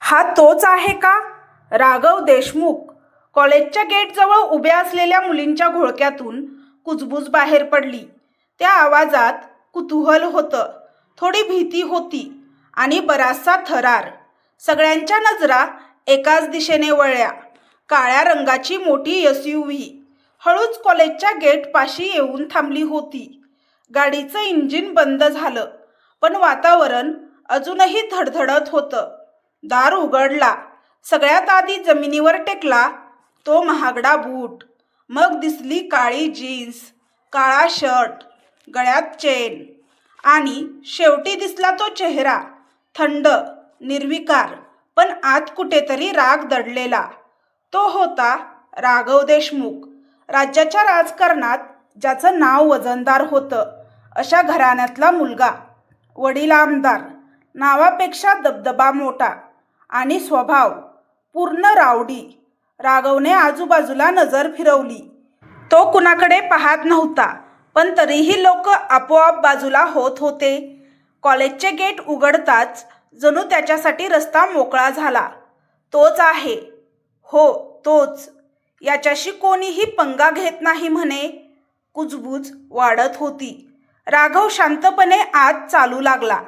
हा तोच आहे का? राघव देशमुख कॉलेजच्या गेटजवळ उभ्या असलेल्या मुलींच्या घोळक्यातून कुजबूज बाहेर पडली. त्या आवाजात कुतूहल होतं, थोडी भीती होती आणि बराचसा थरार. सगळ्यांच्या नजरा एकाच दिशेने वळल्या. काळ्या रंगाची मोठी SUV हळूच कॉलेजच्या गेटपाशी येऊन थांबली होती. गाडीचं इंजिन बंद झालं, पण वातावरण अजूनही धडधडत होतं. दार उघडला. सगळ्यात आधी जमिनीवर टेकला तो महागडा बूट. मग दिसली काळी जीन्स, काळा शर्ट, गळ्यात चेन आणि शेवटी दिसला तो चेहरा, थंड, निर्विकार, पण आत कुठेतरी राग दडलेला. तो होता राघव देशमुख. राज्याच्या राजकारणात ज्याचं नाव वजनदार होतं, अशा घराण्यातला मुलगा. वडील आमदार, नावापेक्षा दबदबा मोठा आणि स्वभाव पूर्ण रावडी. राघवने आजूबाजूला नजर फिरवली. तो कुणाकडे पाहत नव्हता, पण तरीही लोक आपोआप बाजूला होत होते. कॉलेजचे गेट उघडताच जणू त्याच्यासाठी रस्ता मोकळा झाला. तोच आहे, हो तोच. याच्याशी कोणीही पंगा घेत नाही म्हणे. कुजबूज वाढत होती. राघव शांतपणे आत चालू लागला.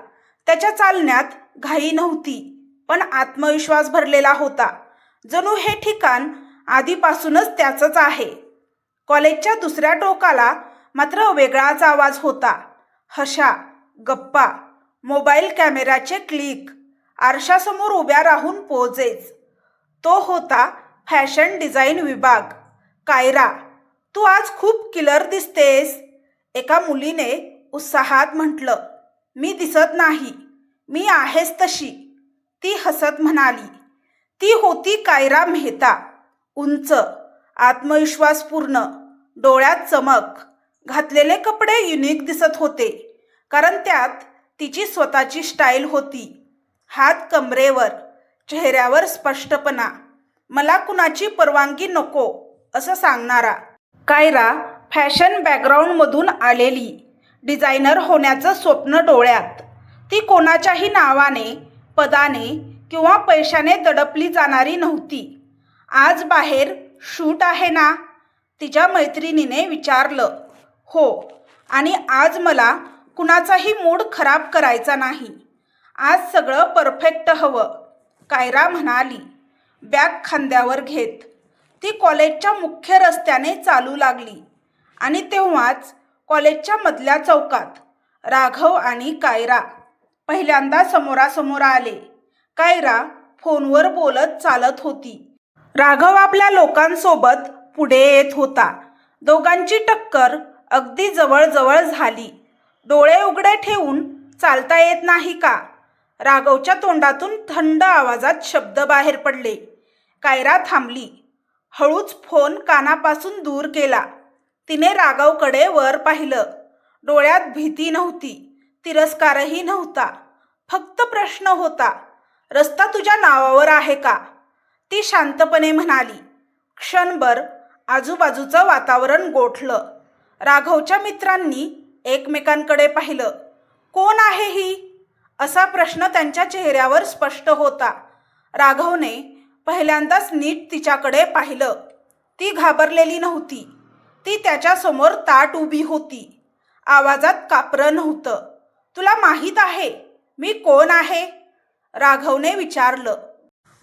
त्याच्या चालण्यात घाई नव्हती, पण आत्मविश्वास भरलेला होता. जणू हे ठिकाण आधीपासूनच त्याचंच आहे. कॉलेजच्या दुसऱ्या टोकाला मात्र वेगळाच आवाज होता. हशा, गप्पा, मोबाईल कॅमेऱ्याचे क्लिक, आरशासमोर उभ्या राहून पोजेस. तो होता फॅशन डिझाईन विभाग. कायरा, तू आज खूप किलर दिसतेस, एका मुलीने उत्साहात म्हटलं. मी दिसत नाही, मी आहेच तशी, ती हसत म्हणाली. ती होती कायरा मेहता. उंच, आत्मविश्वासपूर्ण, डोळ्यात चमक. घातलेले कपडे युनिक दिसत होते, कारण त्यात तिची स्वतःची स्टाईल होती. हात कमरेवर, चेहऱ्यावर स्पष्टपणा. मला कुणाची परवानगी नको असं सांगणारा. कायरा फॅशन बॅकग्राऊंडमधून आलेली, डिझायनर होण्याचं स्वप्न डोळ्यात. ती कोणाच्याही नावाने, पदाने किंवा पैशाने दडपली जाणारी नव्हती. आज बाहेर शूट आहे ना? तिच्या मैत्रिणीने विचारलं. हो, आणि आज मला कुणाचाही मूड खराब करायचा नाही. आज सगळं परफेक्ट हवं, कायरा म्हणाली, बॅग खांद्यावर घेत. ती कॉलेजच्या मुख्य रस्त्याने चालू लागली आणि तेव्हाच कॉलेजच्या मधल्या चौकात राघव आणि कायरा पहिल्यांदा समोरासमोर आले. कायरा फोनवर बोलत चालत होती. राघव आपल्या लोकांसोबत पुढे येत होता. दोघांची टक्कर अगदी जवळजवळ झाली. डोळे उघडे ठेवून चालता येत नाही का? राघवच्या तोंडातून थंड आवाजात शब्द बाहेर पडले. कायरा थांबली. हळूच फोन कानापासून दूर केला. तिने राघवकडे वर पाहिलं. डोळ्यात भीती नव्हती, तिरस्कारही नव्हता, फक्त प्रश्न होता. रस्ता तुझ्या नावावर आहे का? ती शांतपणे म्हणाली. क्षणभर आजूबाजूचं वातावरण गोठलं. राघवच्या मित्रांनी एकमेकांकडे पाहिलं. कोण आहे ही? असा प्रश्न त्यांच्या चेहऱ्यावर स्पष्ट होता. राघवने पहिल्यांदाच नीट तिच्याकडे पाहिलं. ती घाबरलेली नव्हती. ती त्याच्यासमोर ताठ उभी होती. आवाजात कापरं नव्हतं. तुला माहीत आहे मी कोण आहे? राघवने विचारलं.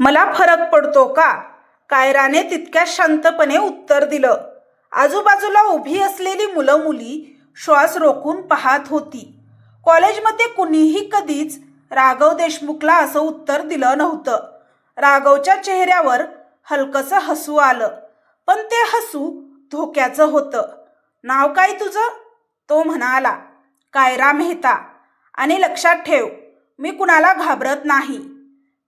मला फरक पडतो का? कायराने तितक्याच शांतपणे उत्तर दिलं. आजूबाजूला उभी असलेली मुलं मुली श्वास रोखून पाहत होती. कॉलेजमध्ये कुणीही कधीच राघव देशमुखला असं उत्तर दिलं नव्हतं. राघवच्या चेहऱ्यावर हलकसं हसू आलं, पण ते हसू धोक्याचं होतं. नाव काय तुझं? तो म्हणाला. कायरा मेहता. आणि लक्षात ठेव, मी कुणाला घाबरत नाही.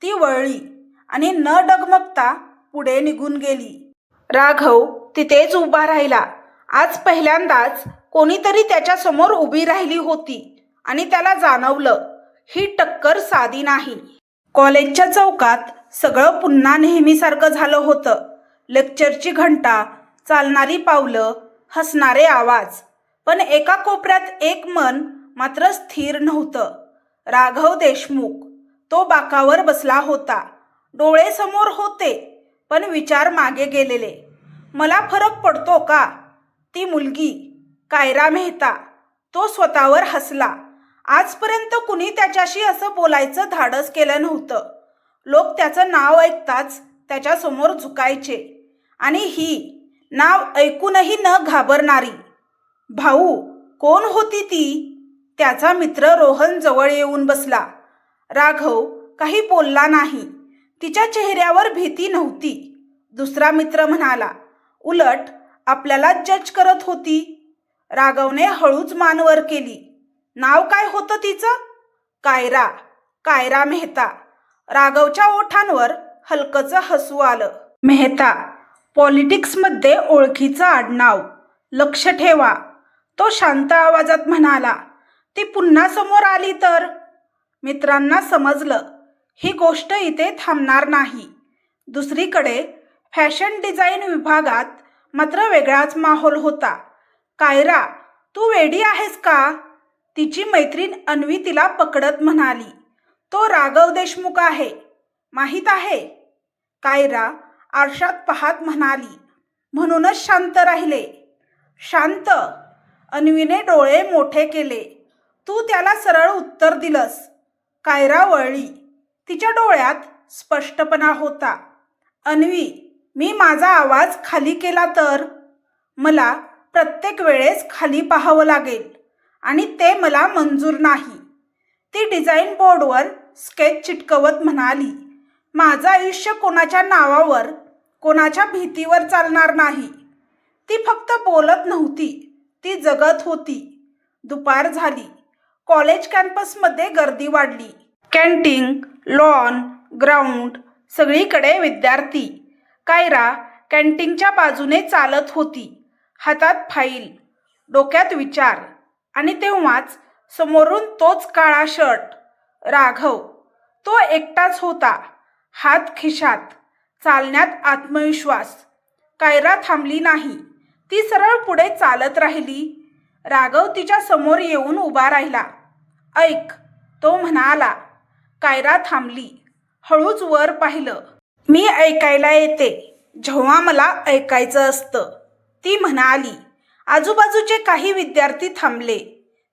ती वळली आणि न डगमगता पुढे निघून गेली. राघव तिथेच उभा राहिला. आज पहिल्यांदाच कोणीतरी त्याच्यासमोर उभी राहिली होती आणि त्याला जाणवलं, ही टक्कर साधी नाही. कॉलेजच्या चौकात सगळं पुन्हा नेहमीसारखं झालं होतं. लेक्चरची घंटा, चालणारी पावलं, हसणारे आवाज. पण एका कोपऱ्यात एक मन मात्र स्थिर नव्हतं. राघव देशमुख. तो बाकावर बसला होता. डोळे समोर होते पण विचार मागे गेलेले. मला फरक पडतो का? ती मुलगी कायरा मेहता. तो स्वतःवर हसला. आजपर्यंत कुणी त्याच्याशी असं बोलायचं धाडस केलं नव्हतं. लोक त्याचं नाव ऐकताच त्याच्यासमोर झुकायचे. आणि ही नाव ऐकूनही न घाबरणारी. भाऊ, कोण होती ती? त्याचा मित्र रोहन जवळ येऊन बसला. राघव काही बोलला नाही. तिच्या चेहऱ्यावर भीती नव्हती. दुसरा मित्र म्हणाला, उलट आपल्याला जज करत होती. राघवने हळूच मान वर केली. नाव काय होतं तिचं? कायरा. कायरा मेहता. राघवच्या ओठांवर हलकंसं हसू आलं. मेहता, पॉलिटिक्समध्ये ओळखीचं आडनाव. लक्ष ठेवा. तो शांत आवाजात म्हणाला. ती पुन्हा समोर आली तर? मित्रांना समजलं ही गोष्ट इथे थांबणार नाही. दुसरीकडे फॅशन डिझाईन विभागात मात्र वेगळाच माहोल होता. कायरा, तू वेडी आहेस का? तिची मैत्रीण अन्वी तिला पकडत म्हणाली. तो राघव देशमुख आहे, माहीत आहे? कायरा आरशात पाहत म्हणाली. म्हणूनच शांत राहिले. शांत? अन्वीने डोळे मोठे केले. तू त्याला सरळ उत्तर दिलंस. कायरा वळली. तिच्या डोळ्यात स्पष्टपणा होता. अन्वी, मी माझा आवाज खाली केला तर? मला प्रत्येक वेळेस खाली पाहावं लागेल आणि ते मला मंजूर नाही. ती डिझाईन बोर्डवर स्केच चिटकवत म्हणाली. माझं आयुष्य कोणाच्या नावावर, कोणाच्या भीतीवर चालणार नाही. ती फक्त बोलत नव्हती, ती जगत होती. दुपार झाली. कॉलेज कॅम्पसमध्ये गर्दी वाढली. कॅन्टीन, लॉन, ग्राउंड, सगळीकडे विद्यार्थी. कायरा कॅन्टीनच्या बाजूने चालत होती. हातात फाईल, डोक्यात विचार. आणि तेव्हाच समोरून तोच काळा शर्ट, राघव. तो एकटाच होता, हात खिशात, चालण्यात आत्मविश्वास. कायरा थांबली नाही. ती सरळ पुढे चालत राहिली. राघव तिच्या समोर येऊन उभा राहिला. ऐक, तो म्हणाला. कायरा थांबली. हळूच वर पाहिलं. मी ऐकायला येते जेव्हा मला ऐकायचं असतं, ती म्हणाली. आजूबाजूचे काही विद्यार्थी थांबले.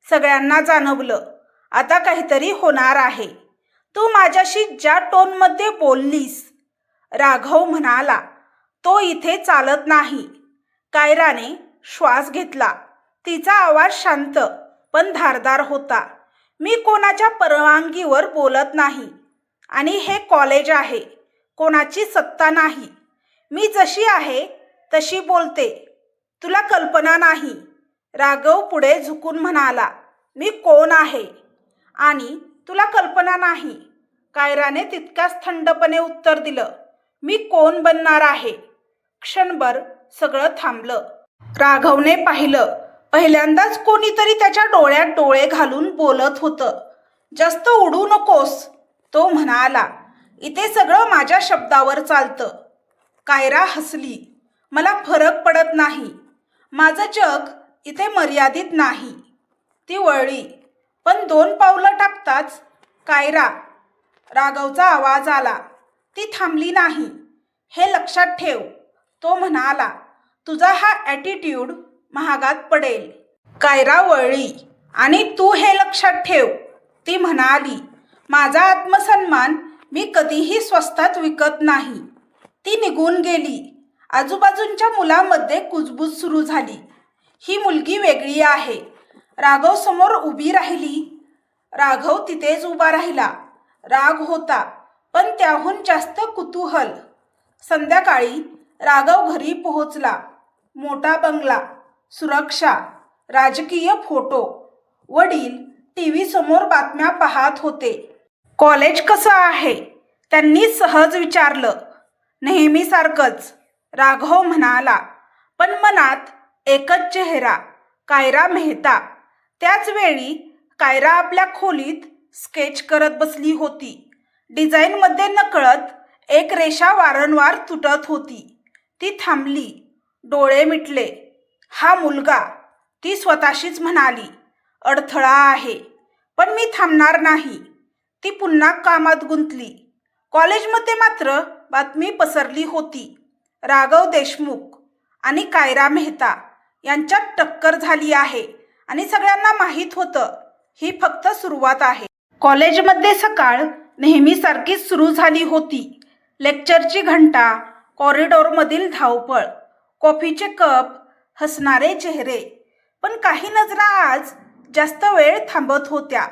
सगळ्यांना जाणवलं आता काहीतरी होणार आहे. तू माझ्याशी ज्या टोनमध्ये बोललीस, राघव म्हणाला, तो इथे चालत नाही. कायराने श्वास घेतला. तिचा आवाज शांत पण धारदार होता. मी कोणाच्या परवानगीवर बोलत नाही आणि हे कॉलेज आहे, कोणाची सत्ता नाही. मी जशी आहे तशी बोलते. तुला कल्पना नाही. राघव पुढे झुकून म्हणाला. मी कोण आहे आणि तुला कल्पना नाही. कायराने तितक्याच थंडपणे उत्तर दिलं. मी कोण बनणार आहे. क्षणभर सगळं थांबलं. राघवने पाहिलं. पहिल्यांदाच कोणीतरी त्याच्या डोळ्यात डोळे घालून बोलत होतं. जास्त उडू नकोस, तो म्हणाला. इथे सगळं माझ्या शब्दावर चालतं. कायरा हसली. मला फरक पडत नाही. माझं जग इथे मर्यादित नाही. ती वळली. पण 2 पावलं टाकताच कायरा, राघवचा आवाज आला. ती थांबली नाही. हे लक्षात ठेव, तो म्हणाला. तुझा हा ॲटिट्यूड महागात पडेल. कायरा वळली. आणि तू हे लक्षात ठेव, ती म्हणाली. माझा आत्मसन्मान मी कधीही स्वस्तात विकत नाही. ती निघून गेली. आजूबाजूंच्या मुलांमध्ये कुजबूज सुरू झाली. ही मुलगी वेगळी आहे. राघव समोर उभी राहिली. राघव तिथेच उभा राहिला. राग होता पण त्याहून जास्त कुतूहल. संध्याकाळी राघव घरी पोहोचला. मोठा बंगला, सुरक्षा, राजकीय फोटो. वडील टीव्ही समोर बातम्या पाहत होते. कॉलेज कसं आहे, त्यांनी सहज विचारलं. नेहमीसारखंच, राघव म्हणाला. पण मनात एकच चेहरा, कायरा मेहता. त्याच वेळी कायरा आपल्या खोलीत स्केच करत बसली होती. डिझाईनमध्ये नकळत एक रेषा वारंवार तुटत होती. ती थांबली. डोळे मिटले. हा मुलगा, ती स्वतःशीच म्हणाली, अडथळा आहे. पण मी थांबणार नाही. ती पुन्हा कामात गुंतली. कॉलेजमध्ये मात्र बातमी पसरली होती. राघव देशमुख आणि कायरा मेहता यांच्यात टक्कर झाली आहे आणि सगळ्यांना माहीत होतं ही फक्त सुरुवात आहे. कॉलेजमध्ये सकाळ नेहमीसारखीच सुरू झाली होती. लेक्चरची घंटा, कॉरिडॉरमधील धावपळ, कॉफीचे कप, हसणारे चेहरे. पण काही नजरा आज जास्त वेळ थांबत होत्या,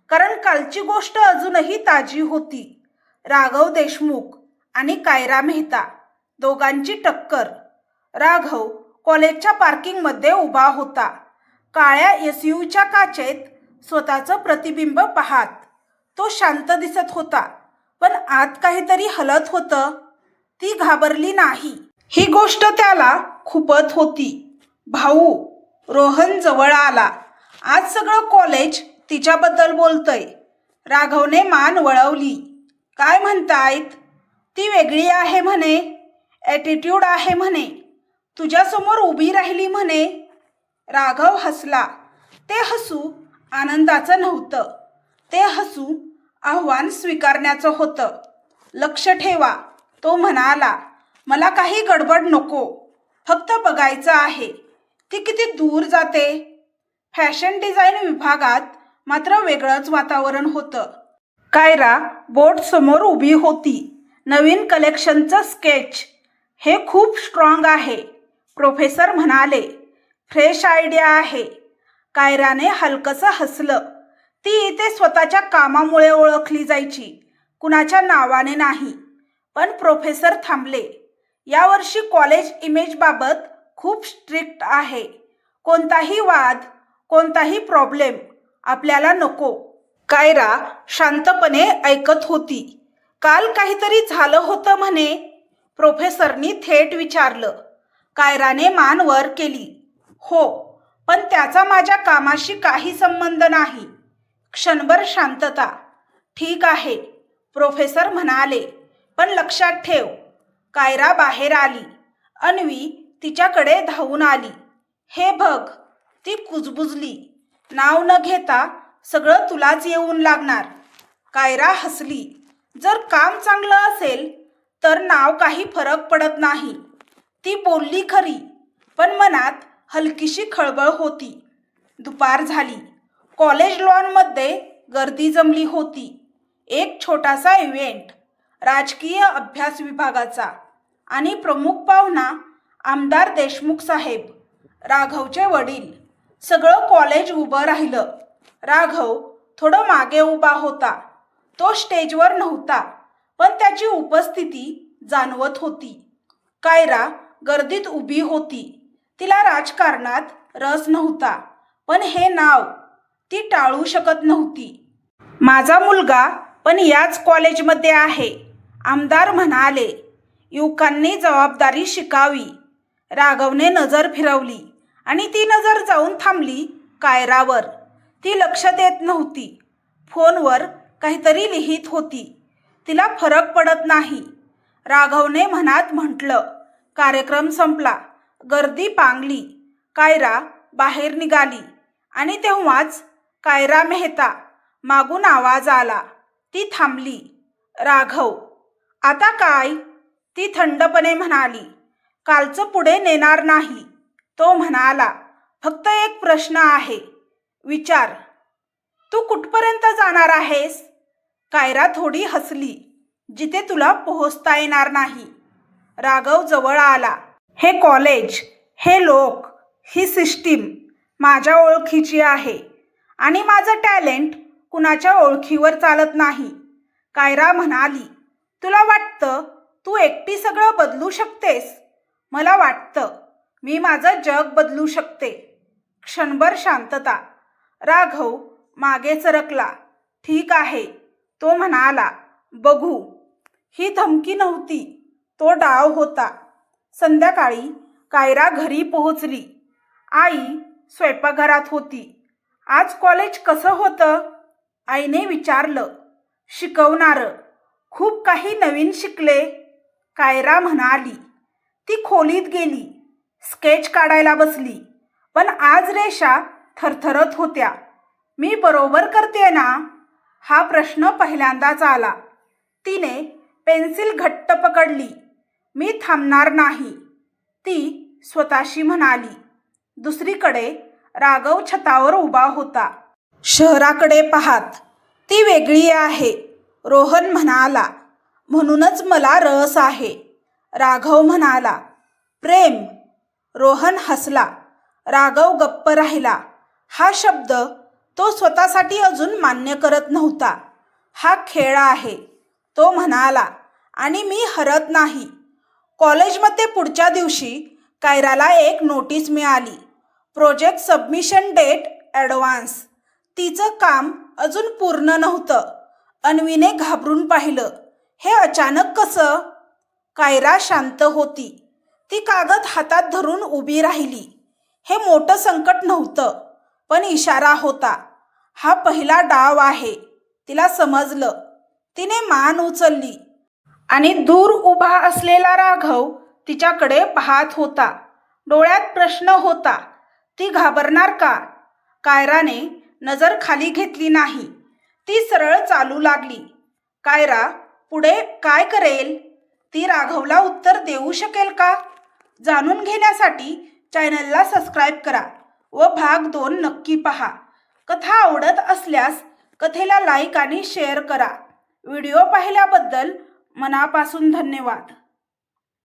कारण कालची गोष्ट अजूनही ताजी होती. राघव देशमुख आणि कायरा मेहता दोघांची टक्कर. राघव कॉलेजच्या पार्किंगमध्ये उभा होता. काळ्या SUVच्या काचेत स्वतःचं प्रतिबिंब पाहत तो शांत दिसत होता, पण आत काहीतरी हलत होतं. ती घाबरली नाही. ही गोष्ट त्याला खुपत होती. भाऊ रोहन जवळ आला. आज सगळं कॉलेज तिच्याबद्दल बोलतंय. राघवने मान वळवली. काय म्हणतायत? ती वेगळी आहे म्हणे, ॲटिट्यूड आहे म्हणे, तुझ्यासमोर उभी राहिली म्हणे. राघव हसला. ते हसू आनंदाचं नव्हतं, ते हसू आव्हान स्वीकारण्याचं होतं. लक्ष ठेवा, तो म्हणाला. मला काही गडबड नको, फक्त बघायचं आहे ती किती दूर जाते. फॅशन डिझाईन विभागात मात्र वेगळंच वातावरण होतं. कायरा बोर्ड समोर उभी होती. नवीन कलेक्शनचं स्केच. हे खूप स्ट्रॉंग आहे, प्रोफेसर म्हणाले. फ्रेश आयडिया आहे. कायराने हलकसं हसलं. ती इथे स्वतःच्या कामामुळे ओळखली जायची, कुणाच्या नावाने नाही. पण प्रोफेसर थांबले. यावर्षी कॉलेज इमेजबाबत खूप स्ट्रिक्ट आहे. कोणताही वाद, कोणताही प्रॉब्लेम आपल्याला नको. कायरा शांतपणे ऐकत होती. काल काहीतरी झालं होतं म्हणे, प्रोफेसरनी थेट विचारलं. कायराने मान वर केली. हो, पण त्याचा माझ्या कामाशी काही संबंध नाही. क्षणभर शांतता. ठीक आहे, प्रोफेसर म्हणाले, पण लक्षात ठेव. कायरा बाहेर आली. अन्वी तिच्याकडे धावून आली. हे बघ, ती कुजबुजली. नाव न घेता सगळं तुलाच येऊन लागणार. कायरा हसली. जर काम चांगलं असेल तर नाव काही फरक पडत नाही. ती बोलली खरी, पण मनात हलकीशी खळबळ होती. दुपार झाली. कॉलेज लॉनमध्ये गर्दी जमली होती. एक छोटासा इव्हेंट, राजकीय अभ्यास विभागाचा, आणि प्रमुख पाहुणा आमदार देशमुख साहेब, राघवचे वडील. सगळं कॉलेज उभं राहिलं. राघव थोडं मागे उभा होता. तो स्टेजवर नव्हता, पण त्याची उपस्थिती जाणवत होती. कायरा गर्दीत उभी होती. तिला राजकारणात रस नव्हता, पण हे नाव ती टाळू शकत नव्हती. माझा मुलगा पण याच कॉलेजमध्ये आहे, आमदार म्हणाले. युवकांनी जबाबदारी शिकावी. राघवने नजर फिरवली आणि ती नजर जाऊन थांबली कायरावर. ती लक्ष देत नव्हती. फोनवर काहीतरी लिहित होती. तिला फरक पडत नाही. राघवने मनात म्हटलं. कार्यक्रम संपला. गर्दी पांगली. कायरा बाहेर निघाली आणि तेव्हाच कायरा मेहता मागून आवाज आला. ती थांबली. राघव, आता काय? ती थंडपणे म्हणाली. कालचं पुढे नेणार नाही. तो म्हणाला, फक्त एक प्रश्न आहे, विचार. तू कुठपर्यंत जाणार आहेस? कायरा थोडी हसली. जिथे तुला पोहोचता येणार नाही. राघव जवळ आला. हे कॉलेज, हे लोक, ही सिस्टीम माझ्या ओळखीची आहे आणि माझं टॅलेंट कुणाच्या ओळखीवर चालत नाही. कायरा म्हणाली. तुला वाटतं तू एकटी सगळं बदलू शकतेस? मला वाटतं मी माझं जग बदलू शकते. क्षणभर शांतता. राघव मागे सरकला. ठीक आहे, तो म्हणाला. बघू. ही धमकी नव्हती, तो डाव होता. संध्याकाळी कायरा घरी पोहोचली. आई स्वयंपाकघरात होती. आज कॉलेज कसं होतं? आईने विचारलं. शिकवणारं खूप काही नवीन शिकले, कायरा म्हणाली. ती खोलीत गेली. स्केच काढायला बसली, पण आज रेषा थरथरत होत्या. मी बरोबर करते ना? हा प्रश्न पहिल्यांदाच आला. तिने पेन्सिल घट्ट पकडली. मी थांबणार नाही, ती स्वतःशी म्हणाली. दुसरीकडे राघव छतावर उभा होता. शहराकडे पाहत. ती वेगळी आहे, रोहन म्हणाला. म्हणूनच मला रस आहे, राघव म्हणाला. प्रेम? रोहन हसला. राघव गप्प राहिला. हा शब्द तो स्वतःसाठी अजून मान्य करत नव्हता. हा खेळ आहे, तो म्हणाला, आणि मी हरत नाही. कॉलेजमध्ये पुढच्या दिवशी कायराला एक नोटीस मिळाली. Project submission date advance. तिचं काम अजून पूर्ण नव्हतं. अन्वीने घाबरून पाहिलं. हे अचानक कसं? कायरा शांत होती. ती कागद हातात धरून उभी राहिली. हे मोठं संकट नव्हतं, पण इशारा होता. हा पहिला डाव आहे, तिला समजलं. तिने मान उचलली आणि दूर उभा असलेला राघव तिच्याकडे पाहत होता. डोळ्यात प्रश्न होता. ती घाबरणार का? कायराने नजर खाली घेतली नाही. ती सरळ चालू लागली. कायरा पुढे काय करेल? ती राघवला उत्तर देऊ शकेल का? जाणून घेण्यासाठी चॅनलला सबस्क्राईब करा व भाग 2 नक्की पहा. कथा आवडत असल्यास कथेला लाईक आणि शेअर करा. व्हिडिओ पाहिल्याबद्दल मनापासून धन्यवाद.